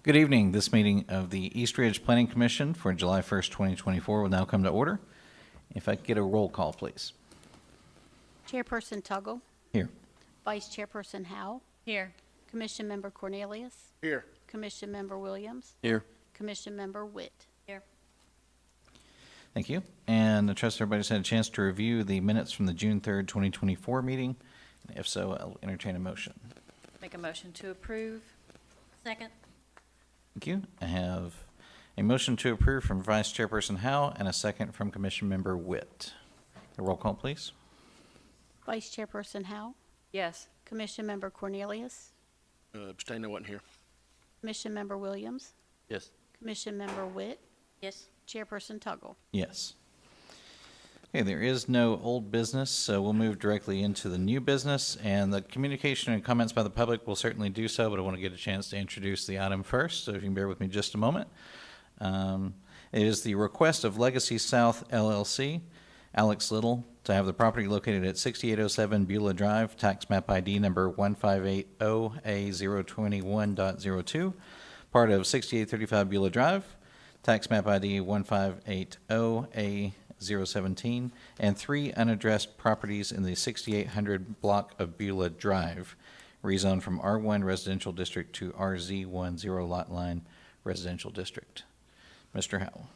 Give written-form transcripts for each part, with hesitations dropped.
Good evening. This meeting of the East Ridge Planning Commission for July 1st, 2024 will now come to order. If I could get a roll call, please. Chairperson Tuggle, Here. Vice Chairperson Howe, Here. Commission Member Cornelius, Here. Commission Member Williams, Here. Commission Member Witt. Here. Thank you. And I trust everybody's had a chance to review the minutes from the June 3rd, 2024 meeting. And if so, I'll entertain a motion. Make a motion to approve. Second. Thank you. I have a motion to approve from Vice Chairperson Howe and a second from Commission Member Witt. A roll call, please. Vice Chairperson Howe, Yes. Commission Member Cornelius, Abstain, I wasn't here. Commission Member Williams, Yes. Commission Member Witt, Yes. Chairperson Tuggle. Yes. Okay, there is no old business, so we'll move directly into the new business, and the communication and comments by the public will certainly do so, but I want to get a chance to introduce the item first, so if you can bear with me just a moment. It is the request of Legacy South LLC, Alex Little, to have the property located at 6807 Beulah Drive, tax map ID number 1580A021.02, part of 6835 Beulah Drive, tax map ID 1580A017, and 3 unaddressed properties in the 6800 block of Beulah Drive, rezoned from R1 Residential District to RZ10 Lot Line Residential District. Mr. Howell.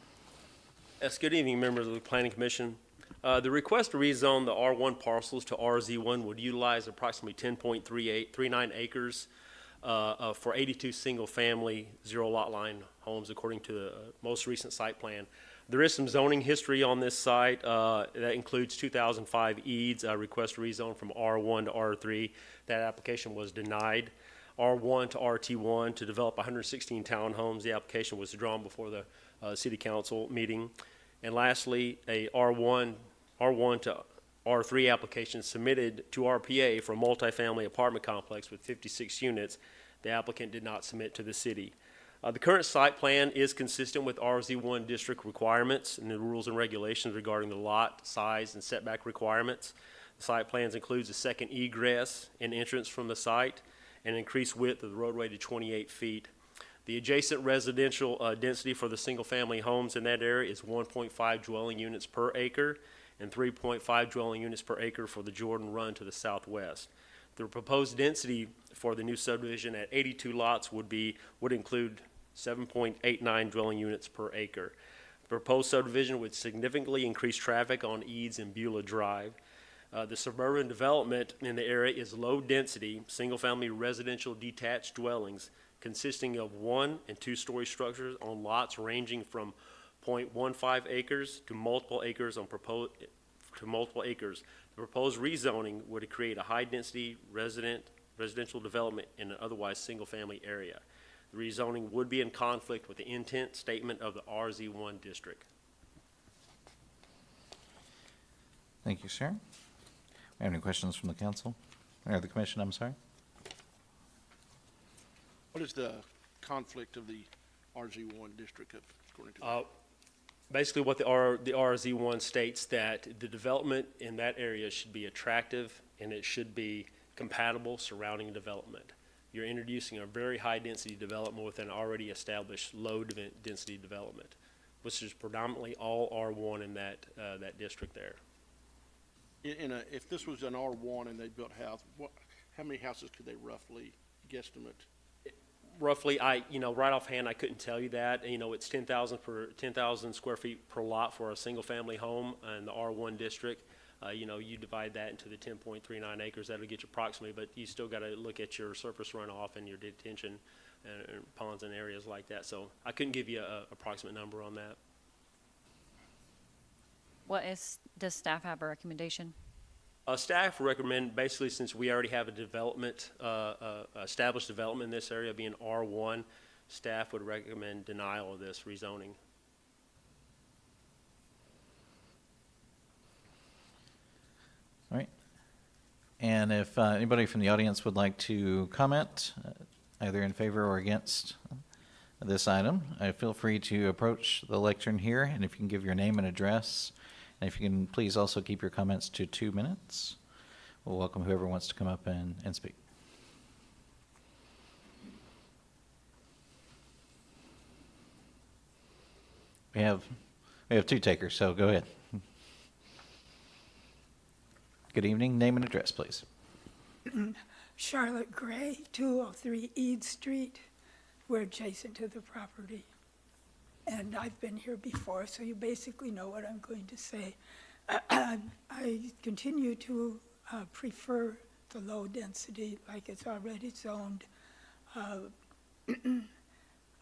Yes, good evening, members of the Planning Commission. The request to rezone the R1 parcels to RZ1 would utilize approximately 10.39 acres for 82 single-family, zero-lot line homes, according to the most recent site plan. There is some zoning history on this site. That includes 2005 EADS, request to rezone from R1 to R3. That application was denied. R1 to RT1 to develop 116 townhomes. The application was withdrawn before the City Council meeting. And lastly, a R1 to R3 application submitted to RPA for a multifamily apartment complex with 56 units. The applicant did not submit to the city. The current site plan is consistent with RZ1 district requirements and the rules and regulations regarding the lot size and setback requirements. The site plans includes a second egress and entrance from the site and increased width of the roadway to 28 feet. The adjacent residential density for the single-family homes in that area is 1.5 dwelling units per acre and 3.5 dwelling units per acre for the Jordan Run to the southwest. The proposed density for the new subdivision at 82 lots would include 7.89 dwelling units per acre. The proposed subdivision would significantly increase traffic on Eads and Beulah Drive. The suburban development in the area is low-density, single-family residential detached dwellings consisting of 1- and 2-story structures on lots ranging from 0.15 acres to multiple acres The proposed rezoning would create a high-density residential development in an otherwise single-family area. The rezoning would be in conflict with the intent statement of the RZ1 district. Thank you, sir. Any questions from the council? Or the commission, I'm sorry? What is the conflict of the RZ1 district according to? Basically, what the RZ1 states that the development in that area should be attractive and it should be compatible surrounding development. You're introducing a very high-density development with an already established low-density development, which is predominantly all R1 in that district there. If this was an R1 and they built a house, how many houses could they roughly guesstimate? Roughly, right offhand, I couldn't tell you that. It's 10,000 square feet per lot for a single-family home in the R1 district. You divide that into the 10.39 acres, that'll get you approximately, but you still got to look at your surface runoff and your detention and ponds and areas like that. So I couldn't give you an approximate number on that. Does staff have a recommendation? Staff recommend, basically, since we already have a development, established development in this area being R1, staff would recommend denial of this rezoning. All right. And if anybody from the audience would like to comment, either in favor or against this item, feel free to approach the lectern here, and if you can give your name and address, and if you can please also keep your comments to 2 minutes, we'll welcome whoever wants to come up and speak. We have two takers, so go ahead. Good evening. Name and address, please. Charlotte Gray, 203 Eade Street. We're adjacent to the property. And I've been here before, so you basically know what I'm going to say. I continue to prefer the low density, like it's already zoned.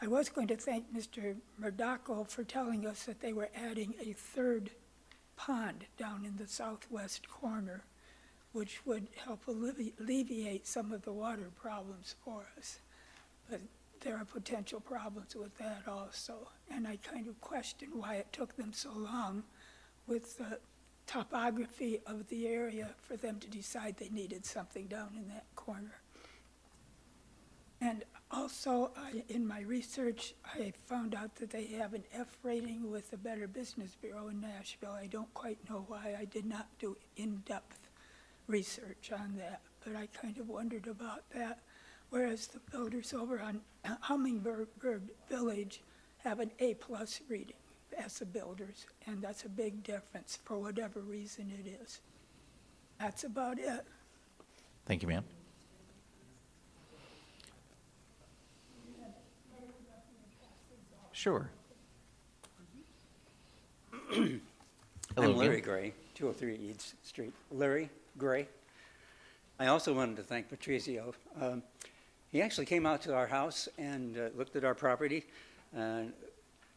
I was going to thank Mr. Murdaco for telling us that they were adding a third pond down in the southwest corner, which would help alleviate some of the water problems for us. But there are potential problems with that also. And I kind of question why it took them so long with the topography of the area for them to decide they needed something down in that corner. And also, in my research, I found out that they have an F rating with the Better Business Bureau in Nashville. I don't quite know why. I did not do in-depth research on that, but I kind of wondered about that. Whereas the builders over on Hummingbird Village have an A+ reading as the builders, and that's a big difference for whatever reason it is. That's about it. Thank you, ma'am. Sure. Hello I'm Larry again. Gray, 203 Eade Street. Larry Gray. I also wanted to thank Patrizio. He actually came out to our house and looked at our property, and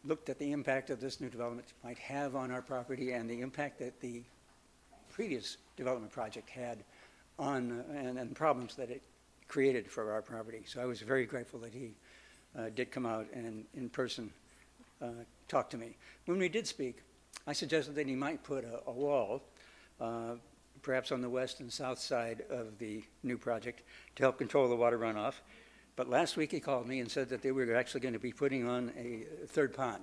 looked at the impact that this new development might have on our property and the impact that the previous development project had on, and problems that it created for our property. So I was very grateful that he did come out and in person talk to me. When we did speak, I suggested that he might put a wall, perhaps on the west and south side of the new project, to help control the water runoff. But last week he called me and said that they were actually going to be putting on a third pond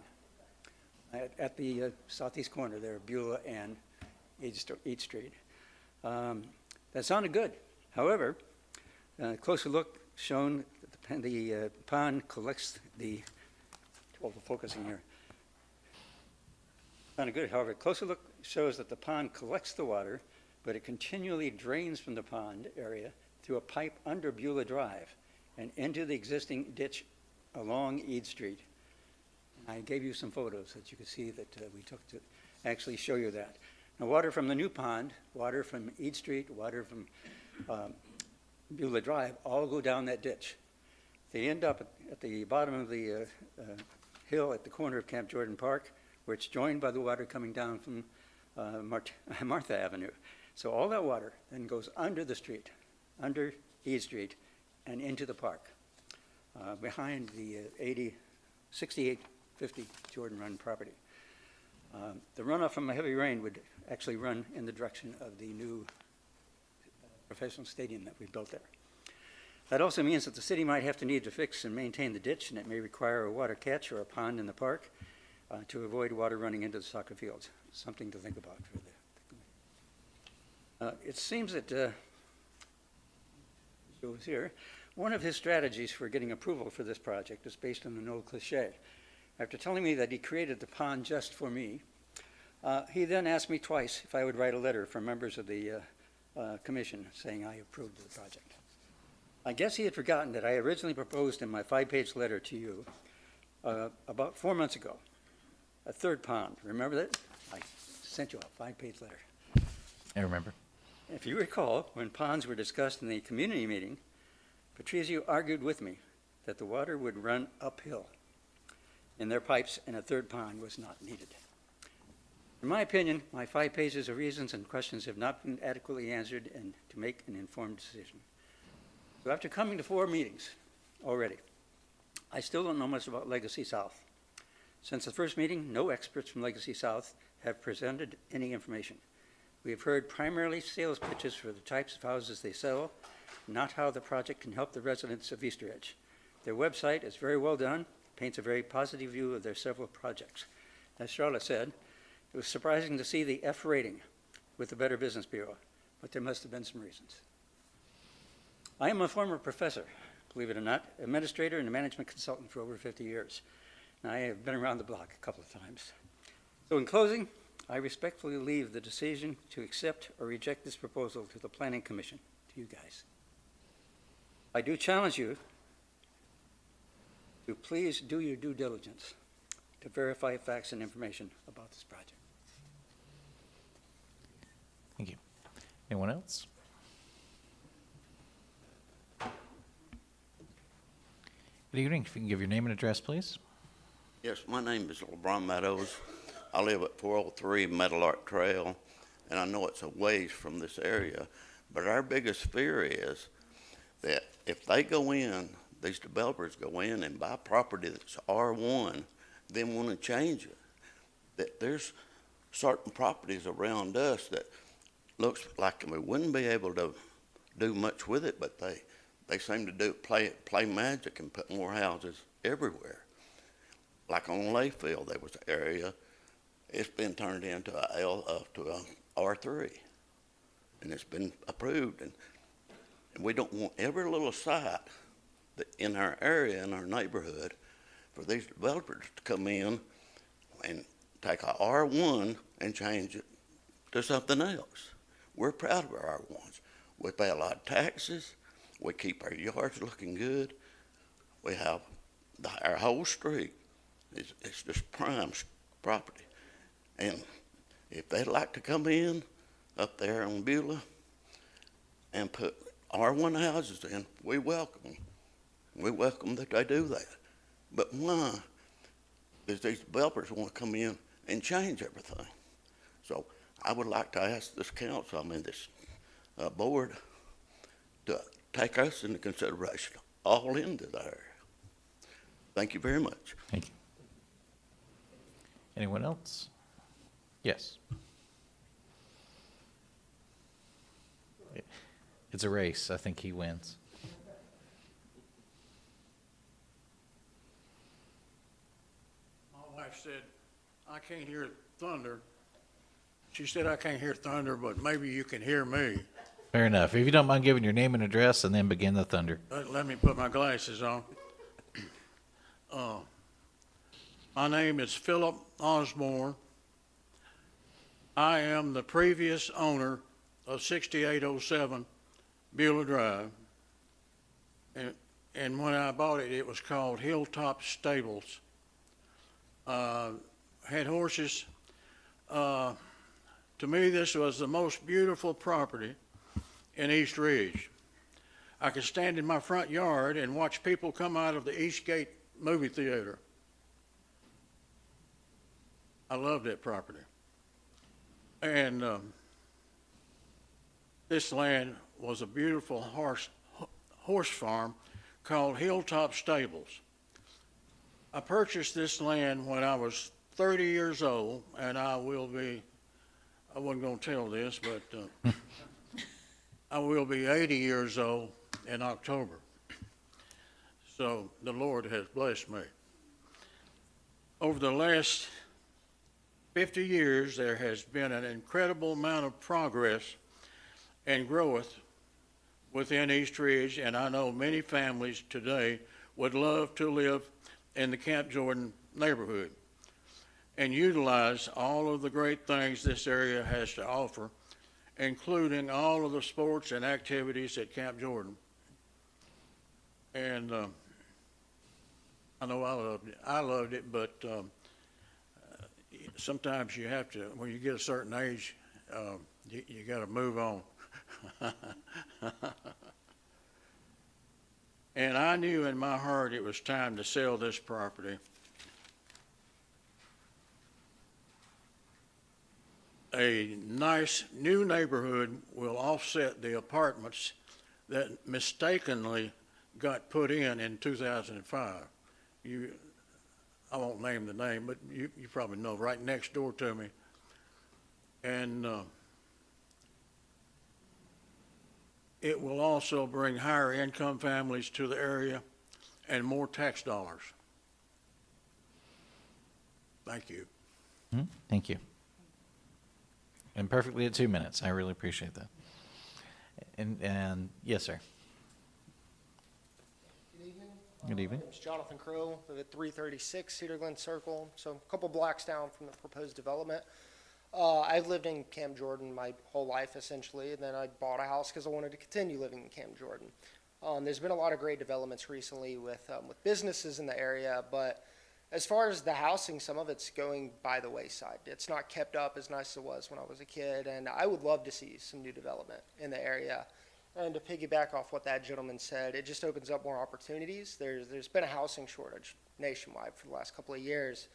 at the southeast corner there, Beulah and Eade Street. That sounded good. However, a closer look shown that the pond collects the, well, we're focusing here. Sounded good. However, a closer look shows that the pond collects the water, but it continually drains from the pond area through a pipe under Beulah Drive and into the existing ditch along Eade Street. And I gave you some photos that you could see that we took to actually show you that. Now, water from the new pond, water from Eade Street, water from Beulah Drive, all go down that ditch. They end up at the bottom of the hill at the corner of Camp Jordan Park, where it's joined by the water coming down from Martha Avenue. So all that water then goes under the street, under Eade Street, and into the park, behind the 6850 Jordan Run property. The runoff from a heavy rain would actually run in the direction of the new professional stadium that we built there. That also means that the city might have to need to fix and maintain the ditch, and it may require a water catch or a pond in the park to avoid water running into the soccer fields. Something to think about for the it seems that shows here, one of his strategies for getting approval for this project is based on an old cliche. After telling me that he created the pond just for me, he then asked me twice if I would write a letter for members of the commission saying I approved the project. I guess he had forgotten that I originally proposed in my 5-page letter to you about 4 months ago, a third pond. Remember that? I sent you a 5-page letter. I remember. If you recall, when ponds were discussed in the community meeting, Patrizio argued with me that the water would run uphill in their pipes and a third pond was not needed. In my opinion, my 5 pages of reasons and questions have not been adequately answered and to make an informed decision. So after coming to 4 meetings already, I still don't know much about Legacy South. Since the first meeting, no experts from Legacy South have presented any information. We have heard primarily sales pitches for the types of houses they sell, not how the project can help the residents of Easter Edge. Their website is very well done, paints a very positive view of their several projects. As Charlotte said, it was surprising to see the F rating with the Better Business Bureau, but there must have been some reasons. I am a former professor, believe it or not, administrator and a management consultant for over 50 years. and I have been around the block a couple of times. So in closing, I respectfully leave the decision to accept or reject this proposal to the Planning Commission, to you guys. I do challenge you to please do your due diligence to verify facts and information about this project. Thank you. Anyone else? Good evening. If you can give your name and address, please. Yes, my name is LeBron Meadows. I live at 403 Metal Art Trail, and I know it's a ways from this area, but our biggest fear is that if they go in, these developers go in and buy property that's R1, then want to change it. That there's certain properties around us that looks like we wouldn't be able to do much with it, but they seem to play magic and put more houses everywhere. Like on Layfield, there was an area, it's been turned into to a R3, and it's been approved. And we don't want every little site that in our area, in our neighborhood, for these developers to come in and take a R1 and change it to something else. We're proud of our R1s. We pay a lot of taxes. We keep our yards looking good. We have our whole street. It's just prime property. And if they'd like to come in up there on Beulah and put R1 houses in, we welcome them. We welcome that they do that. But why does these developers want to come in and change everything? So I would like to ask this council, this board, to take us into consideration all into there. Thank you very much. Thank you. Anyone else? Yes. It's a race. I think he wins. My wife said, I can't hear thunder. She said, I can't hear thunder, but maybe you can hear me. Fair enough. If you don't mind giving your name and address and then begin the thunder. Let me put my glasses on. My name is Philip Osborne. I am the previous owner of 6807 Beulah Drive. And when I bought it, it was called Hilltop Stables. Had horses. To me, this was the most beautiful property in East Ridge. I could stand in my front yard and watch people come out of the Eastgate movie theater. I loved that property. And this land was a beautiful horse farm called Hilltop Stables. I purchased this land when I was 30 years old, and I wasn't going to tell this, but I will be 80 years old in October. So the Lord has blessed me. Over the last 50 years, there has been an incredible amount of progress and growth within East Ridge, and I know many families today would love to live in the Camp Jordan neighborhood and utilize all of the great things this area has to offer, including all of the sports and activities at Camp Jordan. And I know I loved it, but sometimes you have to, when you get a certain age, you got to move on. And I knew in my heart it was time to sell this property. A nice new neighborhood will offset the apartments that mistakenly got put in 2005. I won't name the name, but you probably know, right next door to me. And it will also bring higher income families to the area and more tax dollars. Thank you. Thank you. And perfectly at 2 minutes. I really appreciate that. And yes, sir. Good evening. Good evening. My name's Jonathan Crow, live at 336 Cedar Glen Circle, so a couple blocks down from the proposed development. I've lived in Camp Jordan my whole life essentially, and then I bought a house because I wanted to continue living in Camp Jordan. There's been a lot of great developments recently with businesses in the area, but as far as the housing, some of it's going by the wayside. It's not kept up as nice as it was when I was a kid, and I would love to see some new development in the area. And to piggyback off what that gentleman said, it just opens up more opportunities. There's been a housing shortage nationwide for the last couple of years,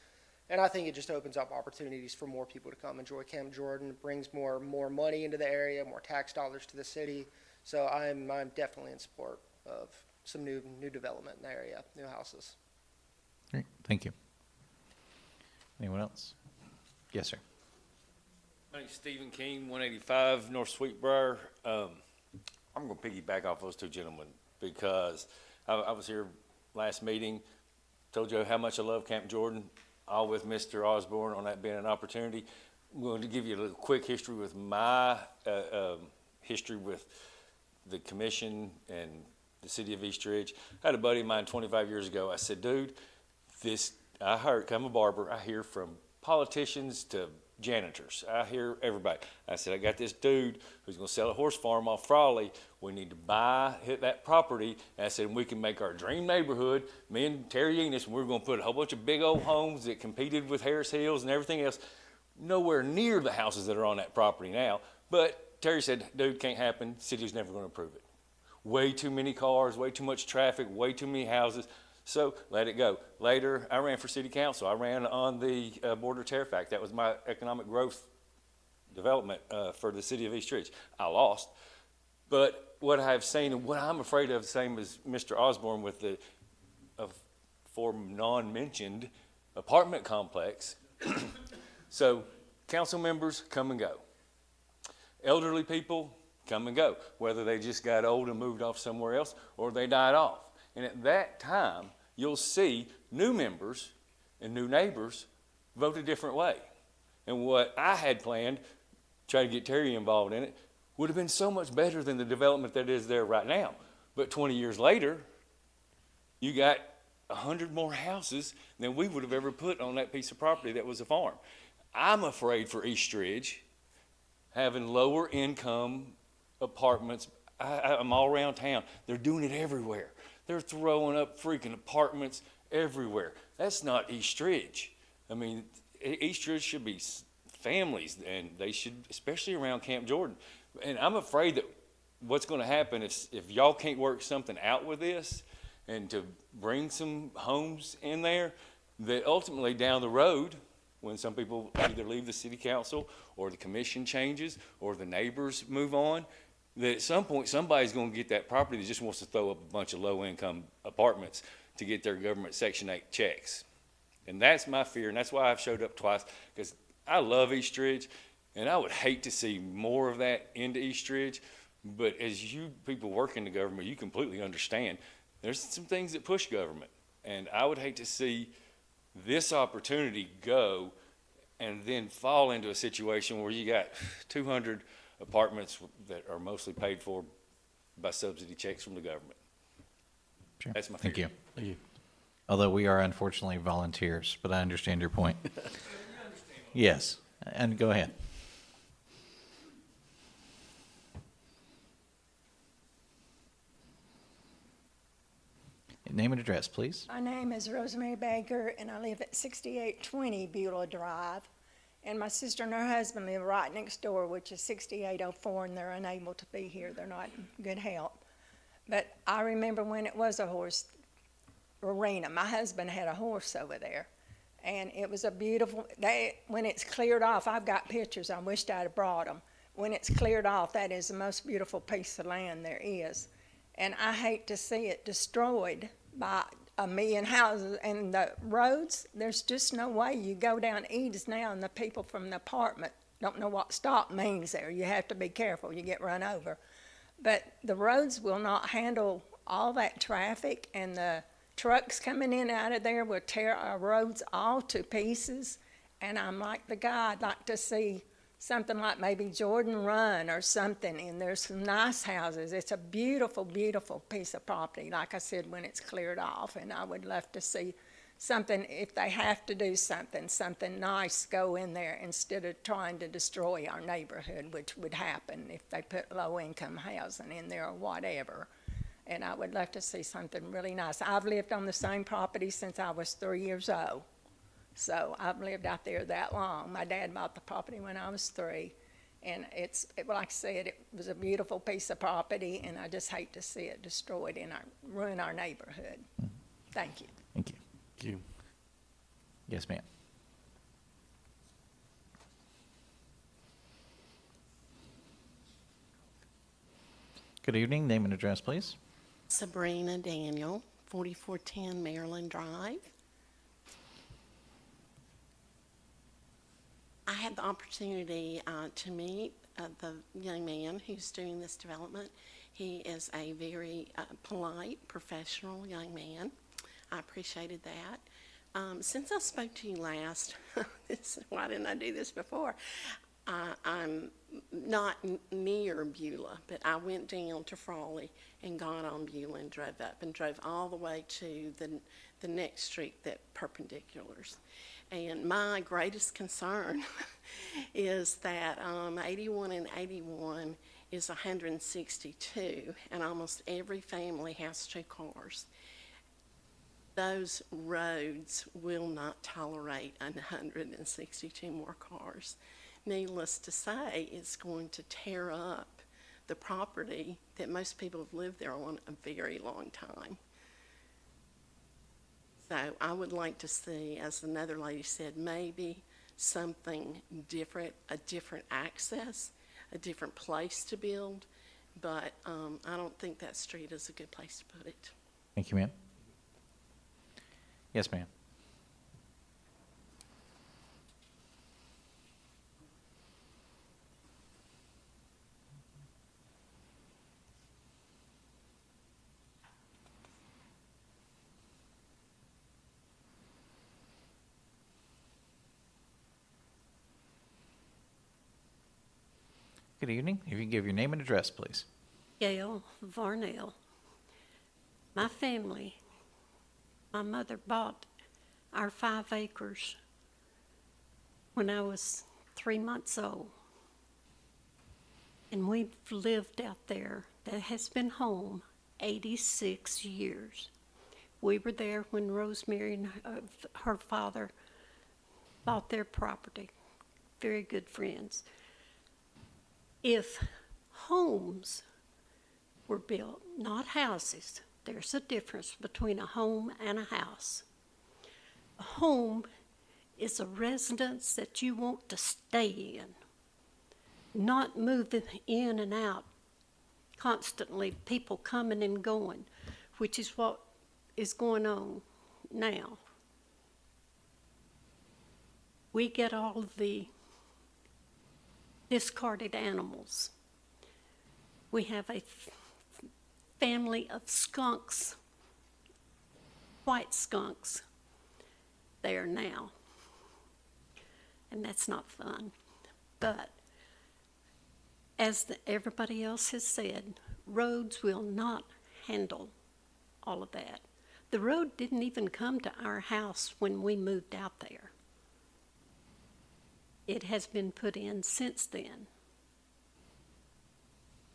and I think it just opens up opportunities for more people to come enjoy Camp Jordan. It brings more money into the area, more tax dollars to the city. So I'm definitely in support of some new development in the area, new houses. Great, thank you. Anyone else? Yes, sir. My name's Stephen King, 185 North Sweetbriar. I'm going to piggyback off those two gentlemen because I was here last meeting, told you how much I love Camp Jordan, all with Mr. Osborne on that being an opportunity. I'm going to give you a little quick history with my history with the commission and the city of East Ridge. I had a buddy of mine 25 years ago. I said, dude, I'm a barber. I hear from politicians to janitors. I hear everybody. I said, I got this dude who's going to sell a horse farm off Frawley. We need to hit that property. And I said, we can make our dream neighborhood. Me and Terry Enos, we're going to put a whole bunch of big old homes that competed with Harris Hills and everything else, nowhere near the houses that are on that property now. But Terry said, dude, can't happen. City's never going to approve it. Way too many cars, way too much traffic, way too many houses. So let it go. Later, I ran for city council. I ran on the Board of Tariff Act. That was my economic growth development for the city of East Ridge. I lost. But what I've seen and what I'm afraid of, the same as Mr. Osborne with the for non-mentioned apartment complex. So council members come and go. Elderly people come and go, whether they just got old and moved off somewhere else or they died off. And at that time, you'll see new members and new neighbors vote a different way. And what I had planned, try to get Terry involved in it, would have been so much better than the development that is there right now. But 20 years later, you got 100 more houses than we would have ever put on that piece of property that was a farm. I'm afraid for East Ridge, having lower income apartments. I'm all around town. They're doing it everywhere. They're throwing up freaking apartments everywhere. That's not East Ridge. I mean, East Ridge should be families, and they should, especially around Camp Jordan. And I'm afraid that what's going to happen if y'all can't work something out with this and to bring some homes in there, that ultimately down the road, when some people either leave the city council or the commission changes or the neighbors move on, that at some point somebody's going to get that property that just wants to throw up a bunch of low-income apartments to get their government Section 8 checks. And that's my fear, and that's why I've showed up twice, because I love East Ridge, and I would hate to see more of that into East Ridge. But as you people work in the government, you completely understand there's some things that push government, and I would hate to see this opportunity go and then fall into a situation where you got 200 apartments that are mostly paid for by subsidy checks from the government. Sure. That's my fear. Thank you. Thank you. Although we are unfortunately volunteers, but I understand your point. Yes, and go ahead. Name and address, please. My name is Rosemary Baker, and I live at 6820 Beulah Drive. And my sister and her husband live right next door, which is 6804, and they're unable to be here. They're not in good health. But I remember when it was a horse arena. My husband had a horse over there, and it was a beautiful, when it's cleared off, I've got pictures. I wished I'd have brought them. When it's cleared off, that is the most beautiful piece of land there is. And I hate to see it destroyed by a million houses and the roads. There's just no way. You go down Edens now, and the people from the apartment don't know what stop means there. You have to be careful. You get run over. But the roads will not handle all that traffic, and the trucks coming in and out of there will tear our roads all to pieces. And I'm like the guy, I'd like to see something like maybe Jordan Run or something, and there's some nice houses. It's a beautiful, beautiful piece of property, like I said, when it's cleared off, and I would love to see something, if they have to do something, something nice go in there instead of trying to destroy our neighborhood, which would happen if they put low-income housing in there or whatever. And I would love to see something really nice. I've lived on the same property since I was 3 years old. So I've lived out there that long. My dad bought the property when I was 3. And like I said, it was a beautiful piece of property, and I just hate to see it destroyed and ruin our neighborhood. Thank you. Thank you. Thank you. Yes, ma'am. Good evening. Name and address, please. Sabrina Daniel, 4410 Maryland Drive. I had the opportunity to meet the young man who's doing this development. He is a very polite, professional young man. I appreciated that. Since I spoke to you last, why didn't I do this before? I'm not near Beulah, but I went down to Frawley and got on Beulah and drove up and drove all the way to the next street that perpendiculars. And my greatest concern is that 81 and 81 is 162, and almost every family has 2 cars. Those roads will not tolerate 162 more cars. Needless to say, it's going to tear up the property that most people have lived there on a very long time. So I would like to see, as another lady said, maybe something different, a different access, a different place to build, but I don't think that street is a good place to put it. Thank you, ma'am. Yes, ma'am. Good evening. If you can give your name and address, please. Gail Varnell. My family, my mother bought our 5 acres when I was 3 months old. And we've lived out there. That has been home 86 years. We were there when Rosemary and her father bought their property. Very good friends. If homes were built, not houses, there's a difference between a home and a house. A home is a residence that you want to stay in, not moving in and out constantly, people coming and going, which is what is going on now. We get all of the discarded animals. We have a family of skunks, white skunks, there now. And that's not fun. But as everybody else has said, roads will not handle all of that. The road didn't even come to our house when we moved out there. It has been put in since then.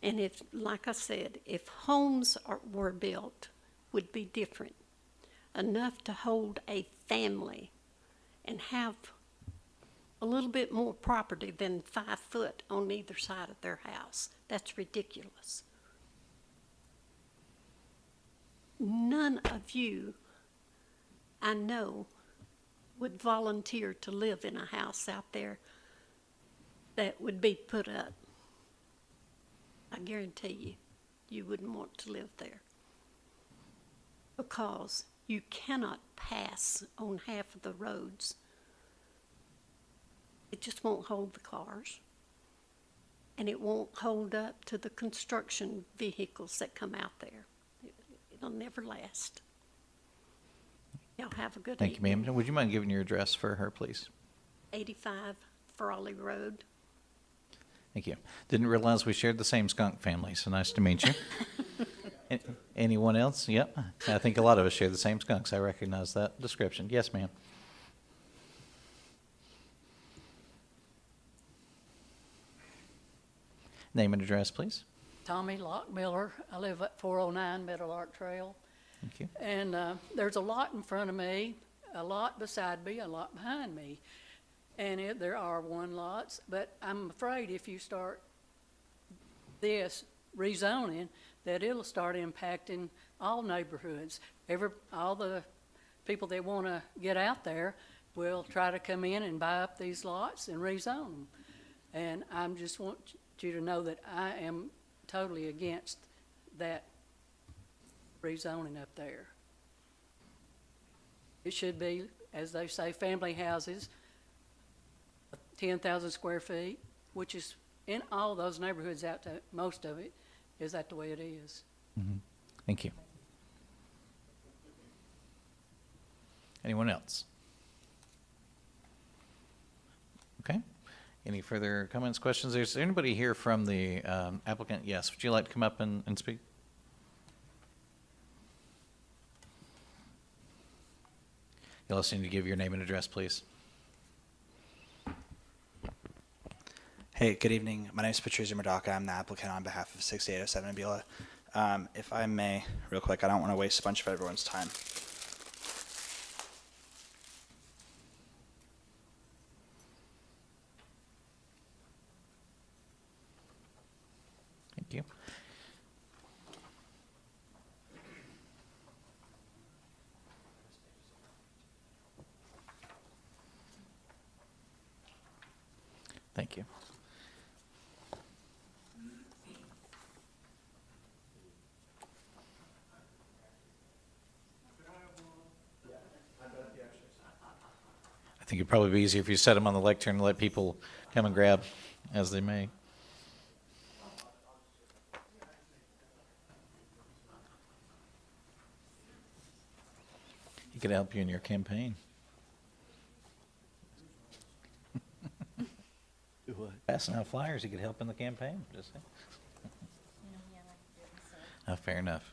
And if, like I said, if homes were built, would be different, enough to hold a family and have a little bit more property than 5 foot on either side of their house. That's ridiculous. None of you, I know, would volunteer to live in a house out there that would be put up. I guarantee you, you wouldn't want to live there. Because you cannot pass on half of the roads. It just won't hold the cars. And it won't hold up to the construction vehicles that come out there. It'll never last. Y'all have a good Thank you, evening. ma'am. Would you mind giving your address for her, please? 85 Frawley Road. Thank you. Didn't realize we shared the same skunk family, so nice to meet you. Anyone else? Yep. I think a lot of us share the same skunks. I recognize that description. Yes, ma'am. Name and address, please. Tommy Lockmiller. I live at 409 Meadowlark Trail. Thank you. And there's a lot in front of me, a lot beside me, a lot behind me. And there are R1 lots, but I'm afraid if you start this rezoning, that it'll start impacting all neighborhoods. All the people that want to get out there will try to come in and buy up these lots and rezone them. And I just want you to know that I am totally against that rezoning up there. It should be, as they say, family houses, 10,000 square feet, which is in all those neighborhoods out to most of it. Is that the way it is? Mm-hmm. Thank you. Anyone else? Okay. Any further comments, questions? Is there anybody here from the applicant? Yes. Would you like to come up and speak? You'll also need to give your name and address, please. Hey, good evening. My name is Patrizia Murdaka. I'm the applicant on behalf of 6807 Beulah. If I may, real quick, I don't want to waste a bunch of everyone's time. Thank you. Thank you. I think it'd probably be easier if you set them on the lectern and let people come and grab as they may. He could help you in your campaign. Do what? Passing out flyers, he could help in the campaign. Just saying. Oh, fair enough.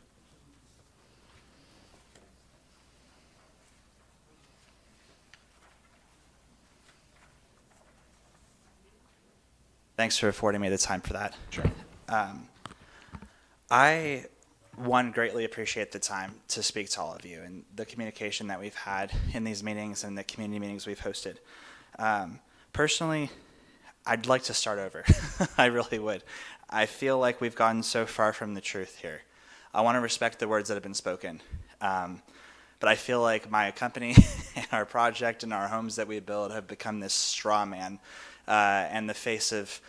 Thanks for affording me the time for that. Sure. I, one, greatly appreciate the time to speak to all of you and the communication that we've had in these meetings and the community meetings we've hosted. Personally, I'd like to start over. I really would. I feel like we've gotten so far from the truth here. I want to respect the words that have been spoken. But I feel like my company and our project and our homes that we build have become this straw man and the face of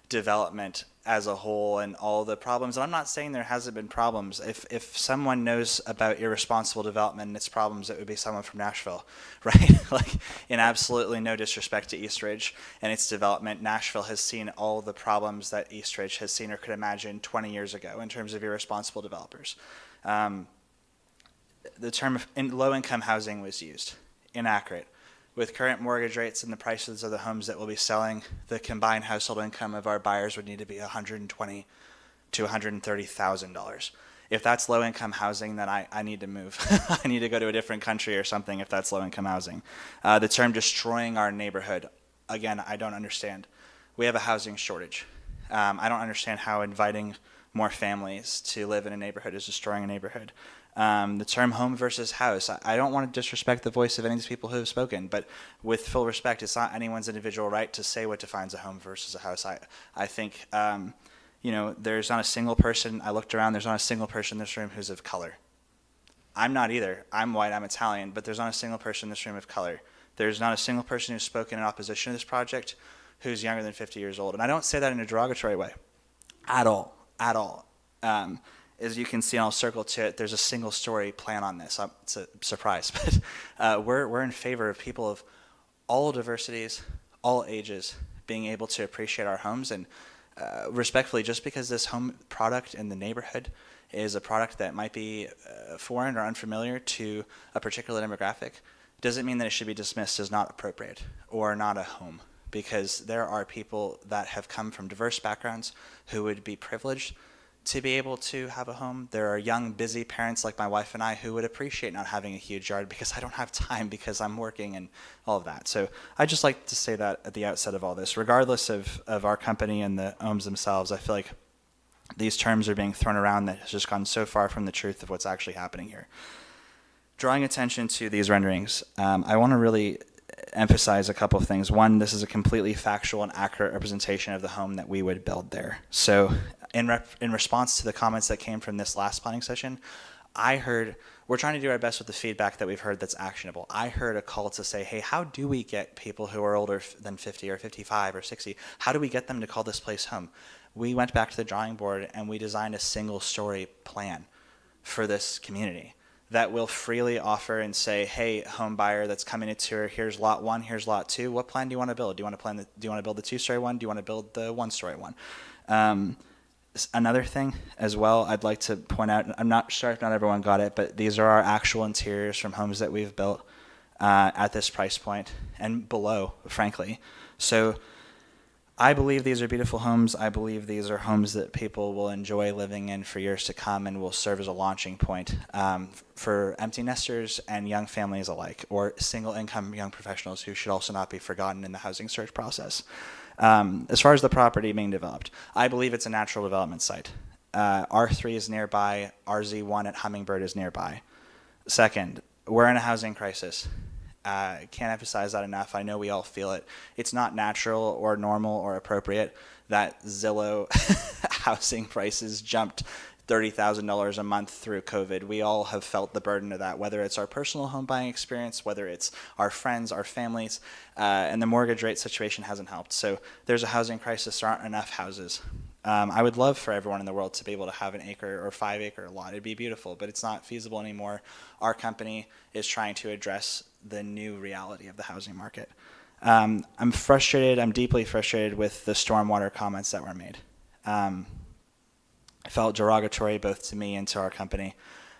development as a whole and all the problems. And I'm not saying there hasn't been problems. If someone knows about irresponsible development and its problems, it would be someone from Nashville, right? Like, in absolutely no disrespect to Eastridge and its development, Nashville has seen all the problems that Eastridge has seen or could imagine 20 years ago in terms of irresponsible developers. The term low-income housing was used, inaccurate. With current mortgage rates and the prices of the homes that we'll be selling, the combined household income of our buyers would need to be $120,000 to $130,000. If that's low-income housing, then I need to move. I need to go to a different country or something if that's low-income housing. The term destroying our neighborhood, again, I don't understand. We have a housing shortage. I don't understand how inviting more families to live in a neighborhood is destroying a neighborhood. The term home versus house, I don't want to disrespect the voice of any of these people who have spoken, but with full respect, it's not anyone's individual right to say what defines a home versus a house. I think, there's not a single person, I looked around, there's not a single person in this room who's of color. I'm not either. I'm white, I'm Italian, but there's not a single person in this room of color. There's not a single person who's spoken in opposition to this project who's younger than 50 years old. And I don't say that in a derogatory way, at all. As you can see, and I'll circle to it, there's a single-story plan on this. It's a surprise, but we're in favor of people of all diversities, all ages, being able to appreciate our homes. And respectfully, just because this home product in the neighborhood is a product that might be foreign or unfamiliar to a particular demographic, doesn't mean that it should be dismissed as not appropriate or not a home. because there are people that have come from diverse backgrounds who would be privileged to be able to have a home. There are young, busy parents like my wife and I who would appreciate not having a huge yard because I don't have time because I'm working and all of that. So I just like to say that at the outset of all this, regardless of our company and the homes themselves, I feel like these terms are being thrown around that has just gone so far from the truth of what's actually happening here. Drawing attention to these renderings, I want to really emphasize a couple of things. One, this is a completely factual and accurate representation of the home that we would build there. So in response to the comments that came from this last planning session, I heard, we're trying to do our best with the feedback that we've heard that's actionable. I heard a call to say, hey, how do we get people who are older than 50 or 55 or 60, how do we get them to call this place home? We went back to the drawing board and we designed a single-story plan for this community that will freely offer and say, hey, home buyer that's coming into tour, here's lot 1, here's lot 2. What plan do you want to build? Do you want to build the 2-story one? Do you want to build the 1-story one? Another thing as well I'd like to point out, I'm not sure if not everyone got it, but these are our actual interiors from homes that we've built at this price point and below, frankly. So I believe these are beautiful homes. I believe these are homes that people will enjoy living in for years to come and will serve as a launching point for empty nesters and young families alike, or single income young professionals who should also not be forgotten in the housing search process. As far as the property being developed, I believe it's a natural development site. R3 is nearby, RZ1 at Hummingbird is nearby. Second, we're in a housing crisis. Can't emphasize that enough. I know we all feel it. It's not natural or normal or appropriate that Zillow housing prices jumped $30,000 a month through COVID. We all have felt the burden of that, whether it's our personal home buying experience, whether it's our friends, our families, and the mortgage rate situation hasn't helped. So there's a housing crisis. There aren't enough houses. I would love for everyone in the world to be able to have an acre or 5-acre lot. It'd be beautiful, but it's not feasible anymore. Our company is trying to address the new reality of the housing market. I'm frustrated. I'm deeply frustrated with the stormwater comments that were made. I felt derogatory both to me and to our company.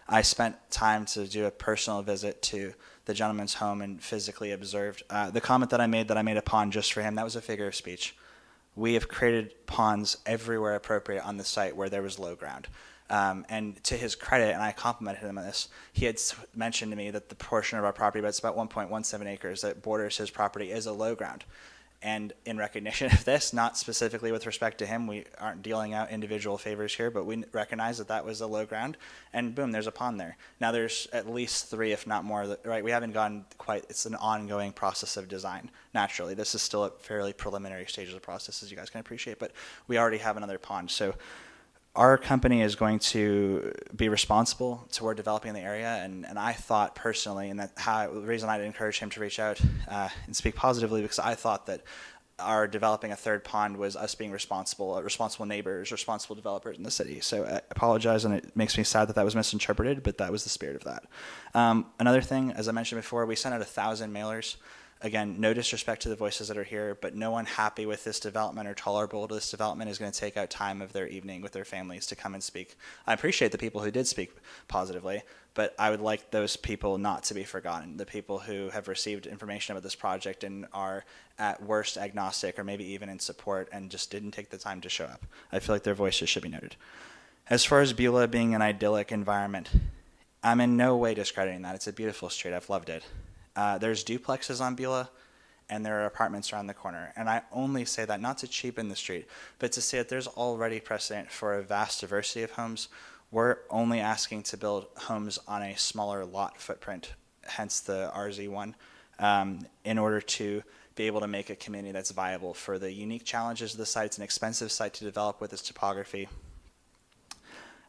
I spent time to do a personal visit to the gentleman's home and physically observed. The comment that I made a pond just for him, that was a figure of speech. We have created ponds everywhere appropriate on the site where there was low ground. And to his credit, and I complimented him on this, he had mentioned to me that the portion of our property, but it's about 1.17 acres, that borders his property is a low ground. And in recognition of this, not specifically with respect to him, we aren't dealing out individual favors here, but we recognize that that was a low ground, and boom, there's a pond there. Now there's at least 3, if not more, right? We haven't gone quite, it's an ongoing process of design, naturally. This is still at fairly preliminary stages of process, as you guys can appreciate, but we already have another pond. So our company is going to be responsible toward developing the area, and I thought personally, and the reason I'd encourage him to reach out and speak positively, because I thought that our developing a third pond was us being responsible neighbors, responsible developers in the city. So I apologize, and it makes me sad that that was misinterpreted, but that was the spirit of that. Another thing, as I mentioned before, we sent out 1,000 mailers. Again, no disrespect to the voices that are here, but no one happy with this development or tolerable to this development is going to take out time of their evening with their families to come and speak. I appreciate the people who did speak positively, but I would like those people not to be forgotten, the people who have received information about this project and are at worst agnostic or maybe even in support and just didn't take the time to show up. I feel like their voices should be noted. As far as Beulah being an idyllic environment, I'm in no way discrediting that. It's a beautiful street. I've loved it. There's duplexes on Beulah, and there are apartments around the corner. And I only say that not to cheapen the street, but to say that there's already precedent for a vast diversity of homes. We're only asking to build homes on a smaller lot footprint, hence the RZ1, in order to be able to make a community that's viable for the unique challenges of the site. It's an expensive site to develop with its topography.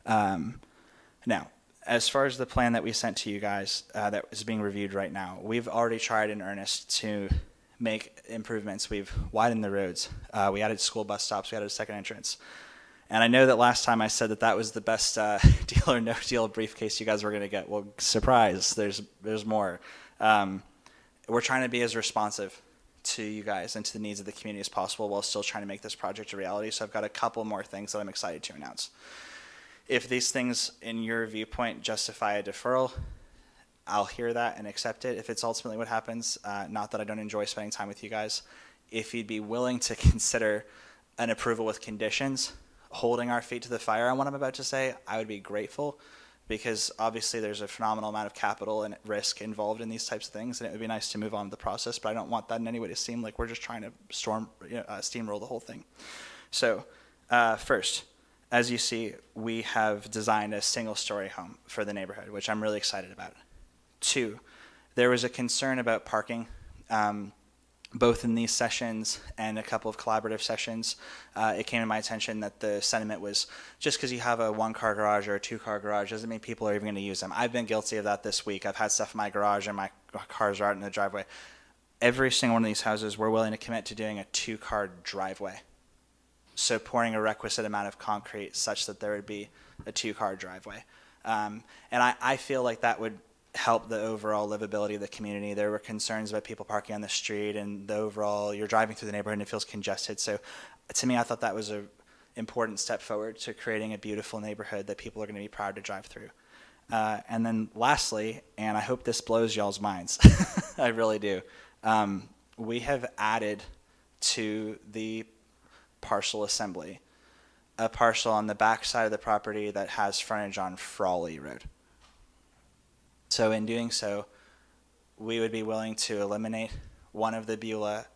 Now, as far as the plan that we sent to you guys that is being reviewed right now, we've already tried in earnest to make improvements. We've widened the roads. We added school bus stops. We added a second entrance. And I know that last time I said that that was the best deal or no deal briefcase you guys were going to get. Well, surprise, there's more. We're trying to be as responsive to you guys and to the needs of the community as possible while still trying to make this project a reality. So I've got a couple more things that I'm excited to announce. If these things, in your viewpoint, justify a deferral, I'll hear that and accept it. If it's ultimately what happens, not that I don't enjoy spending time with you guys, if you'd be willing to consider an approval with conditions, holding our feet to the fire on what I'm about to say, I would be grateful, because obviously there's a phenomenal amount of capital and risk involved in these types of things, and it would be nice to move on with the process, but I don't want that in any way to seem like we're just trying to steamroll the whole thing. So, first, as you see, we have designed a single-story home for the neighborhood, which I'm really excited about. 2, there was a concern about parking, both in these sessions and a couple of collaborative sessions. It came to my attention that the sentiment was, just because you have a 1-car garage or a 2-car garage doesn't mean people are even going to use them. I've been guilty of that this week. I've had stuff in my garage and my cars are out in the driveway. Every single one of these houses, we're willing to commit to doing a 2-car driveway. So pouring a requisite amount of concrete such that there would be a 2-car driveway. And I feel like that would help the overall livability of the community. There were concerns about people parking on the street and the overall, you're driving through the neighborhood and it feels congested. So to me, I thought that was an important step forward to creating a beautiful neighborhood that people are going to be proud to drive through. And then lastly, and I hope this blows y'all's minds, I really do, we have added to the parcel assembly a parcel on the back side of the property that has frontage on Frawley Road. So in doing so, we would be willing to eliminate one of the Beulah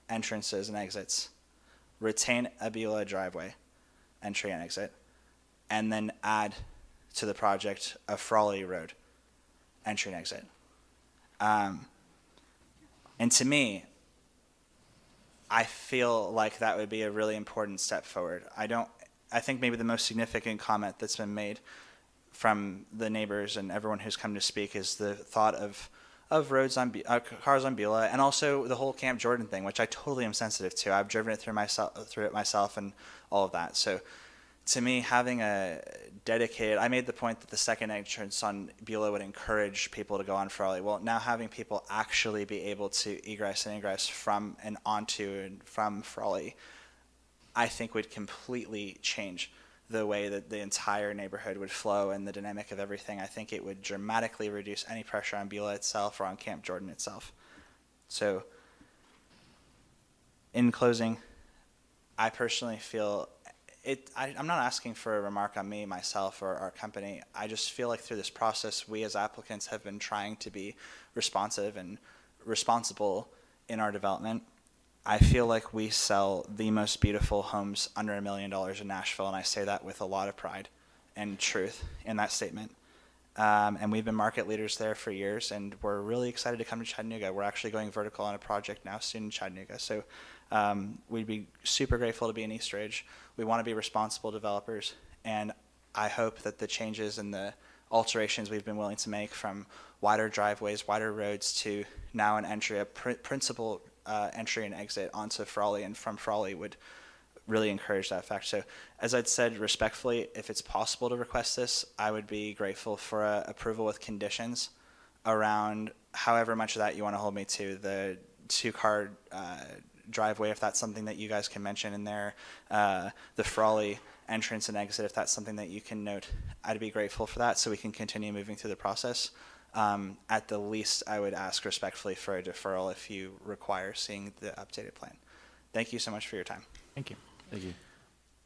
entrances and exits, retain a Beulah driveway, entry and exit, and then add to the project a Frawley Road, entry and exit. And to me, I feel like that would be a really important step forward. I think maybe the most significant comment that's been made from the neighbors and everyone who's come to speak is the thought of roads on cars on Beulah, and also the whole Camp Jordan thing, which I totally am sensitive to. I've driven it through it myself and all of that. So to me, having a dedicated, I made the point that the second entrance on Beulah would encourage people to go on Frawley. Well, now having people actually be able to egress and ingress from and onto and from Frawley, I think would completely change the way that the entire neighborhood would flow and the dynamic of everything. I think it would dramatically reduce any pressure on Beulah itself or on Camp Jordan itself. So, in closing, I personally feel I'm not asking for a remark on me, myself, or our company. I just feel like through this process, we as applicants have been trying to be responsive and responsible in our development. I feel like we sell the most beautiful homes under $1 million in Nashville, and I say that with a lot of pride and truth in that statement. And we've been market leaders there for years, and we're really excited to come to Chattanooga. We're actually going vertical on a project now soon in Chattanooga. So we'd be super grateful to be in East Ridge. We want to be responsible developers, and I hope that the changes and the alterations we've been willing to make, from wider driveways, wider roads, to now an entry, a principal entry and exit onto Frawley and from Frawley, would really encourage that fact. So as I'd said respectfully, if it's possible to request this, I would be grateful for approval with conditions around however much of that you want to hold me to. The 2-car driveway, if that's something that you guys can mention in there, the Frawley entrance and exit, if that's something that you can note, I'd be grateful for that so we can continue moving through the process. At the least, I would ask respectfully for a deferral if you require seeing the updated plan. Thank you so much for your time. Thank you. Thank you.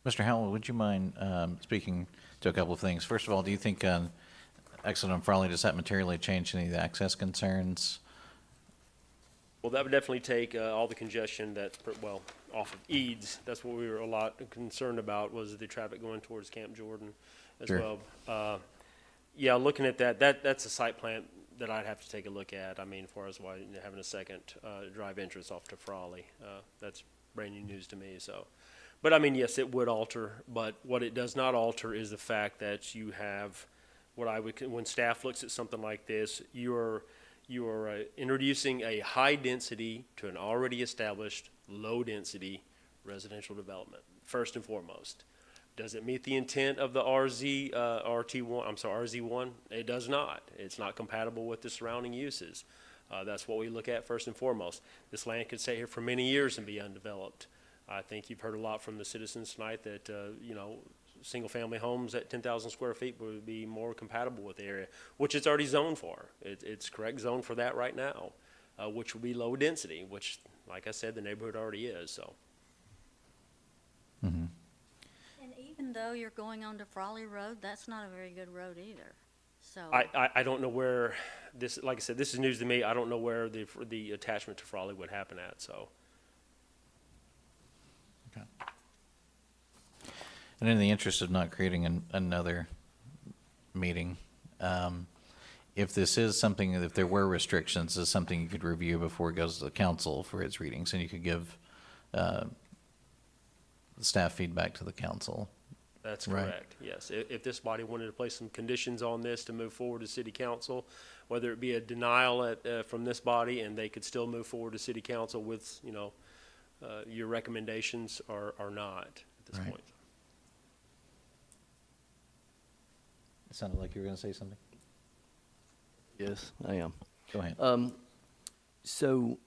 Mr. Howell, would you mind speaking to a couple of things? First of all, do you think exit on Frawley, does that materially change any of the access concerns? Well, that would definitely take all the congestion that's, off of Eads. That's what we were a lot concerned about, was the traffic going towards Camp Jordan as Sure. well. Yeah, looking at that's a site plan that I'd have to take a look at. I mean, as far as why having a second drive entrance off to Frawley, that's brand new news to me. So, but I mean, yes, it would alter. But what it does not alter is the fact that you have what I would, when staff looks at something like this, you are introducing a high density to an already established low density residential development, first and foremost. Does it meet the intent of the RZ1? It does not. It's not compatible with the surrounding uses. That's what we look at first and foremost. This land could stay here for many years and be undeveloped. I think you've heard a lot from the citizens tonight that, single-family homes at 10,000 square feet would be more compatible with the area, which it's already zoned for. It's correct zone for that right now, which will be low density, which like I said, the neighborhood already is, so. Mm-hmm. And even though you're going onto Frawley Road, that's not a very good road either. So, I don't know where this, like I said, this is news to me. I don't know where the attachment to Frawley would happen at, so. And in the interest of not creating another meeting, if this is something, if there were restrictions, this is something you could review before it goes to the council for its readings, and you could give staff feedback to the council. That's Right. correct, yes. If this body wanted to place some conditions on this to move forward to city council, whether it be a denial from this body, and they could still move forward to city council with, your recommendations or not at this Right. point. It sounded like you were going to say something. Yes, I am. Go ahead. So,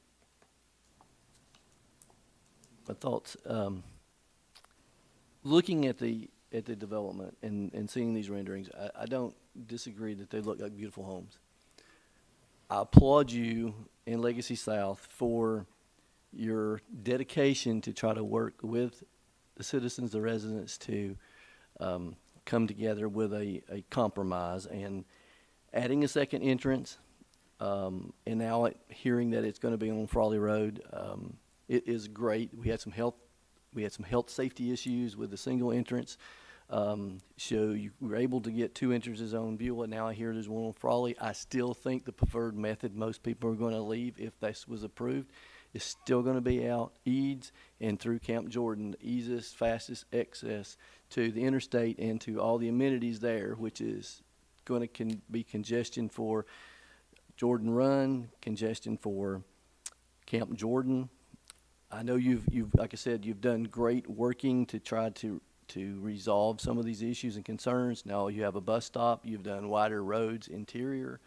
my thoughts, looking at the development and seeing these renderings, I don't disagree that they look like beautiful homes. I applaud you in Legacy South for your dedication to try to work with the citizens, the residents, to come together with a compromise, and adding a second entrance, and now hearing that it's going to be on Frawley Road, it is great. We had some health safety issues with the single entrance. So you were able to get two entrances on Beulah. Now I hear there's one on Frawley. I still think the preferred method most people are going to leave, if this was approved, is still going to be out Eads and through Camp Jordan, the easiest, fastest access to the interstate and to all the amenities there, which is going to be congestion for Jordan Run, congestion for Camp Jordan. I know you've like I said, you've done great working to try to resolve some of these issues and concerns. Now you have a bus stop, you've done wider roads interior.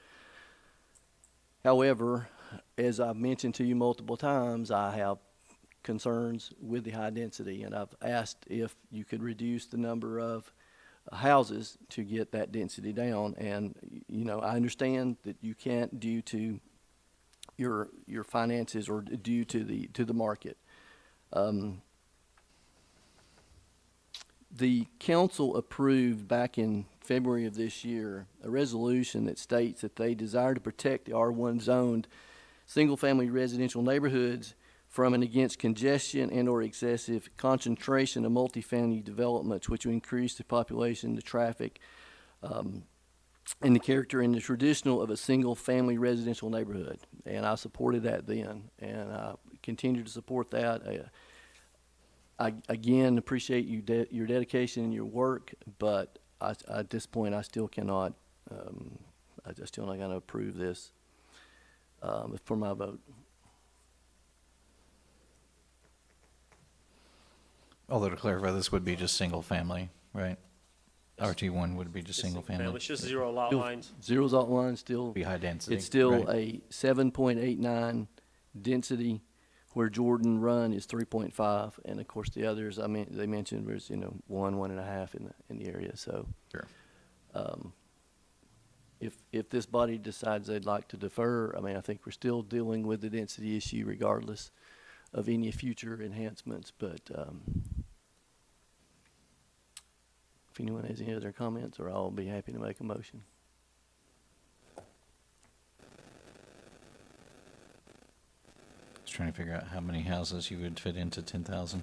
However, as I've mentioned to you multiple times, I have concerns with the high density, and I've asked if you could reduce the number of houses to get that density down. And I understand that you can't due to your finances or due to the market. The council approved back in February of this year a resolution that states that they desire to protect the R1 zoned single-family residential neighborhoods from and against congestion and or excessive concentration of multifamily developments, which will increase the population, the traffic, and the character and the traditional of a single-family residential neighborhood. And I supported that then, and I continue to support that. I again appreciate your dedication and your work, but at this point, I still cannot. I still not going to approve this for my vote. Although to clarify, this would be just single family, right? RT1 would be just single family. It's just zero lot lines. Zero lot lines still. Be high density. It's still right. a 7.89 density, where Jordan Run is 3.5, and of course the others, they mentioned was 1.5 in the area. So, Sure. If this body decides they'd like to defer, I think we're still dealing with the density issue regardless of any future enhancements. But if anyone has any other comments, or I'll be happy to make a motion. Just trying to figure out how many houses you would fit into 10,000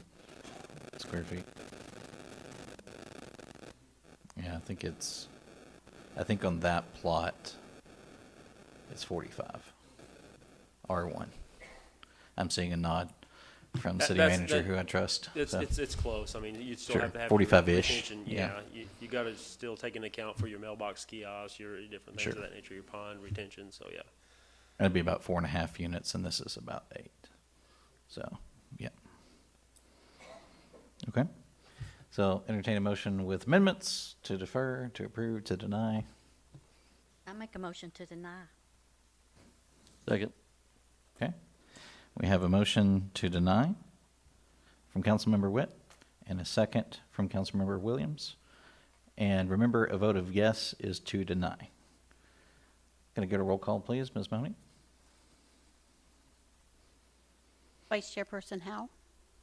square feet. Yeah, I think on that plot, it's 45. R1. I'm seeing a nod from city manager who I trust. It's close. You still Sure, have to have 45-ish, retention. yeah. You got to still take into account for your mailbox kiosks, your different things Sure. of that nature, your pond retention. So yeah. It'd be about 4.5 units, and this is about 8. So, yeah. Okay. So, entertain a motion with amendments to defer, to approve, to deny. I make a motion to deny. Second. Okay. We have a motion to deny from Councilmember Witt and a second from Councilmember Williams. And remember, a vote of yes is to deny. Can I get a roll call, please, Ms. Mahoney? Vice Chairperson Howe,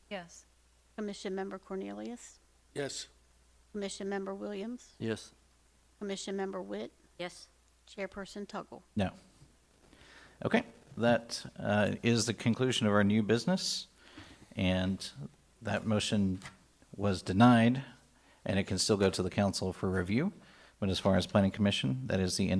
Yes. Commission Member Cornelius, Yes. Commission Member Williams, Yes. Commission Member Witt, Yes. Chairperson Tuggle. No. Okay, that is the conclusion of our new business, and that motion was denied, and it can still go to the council for review. But as far as Planning Commission, that is the end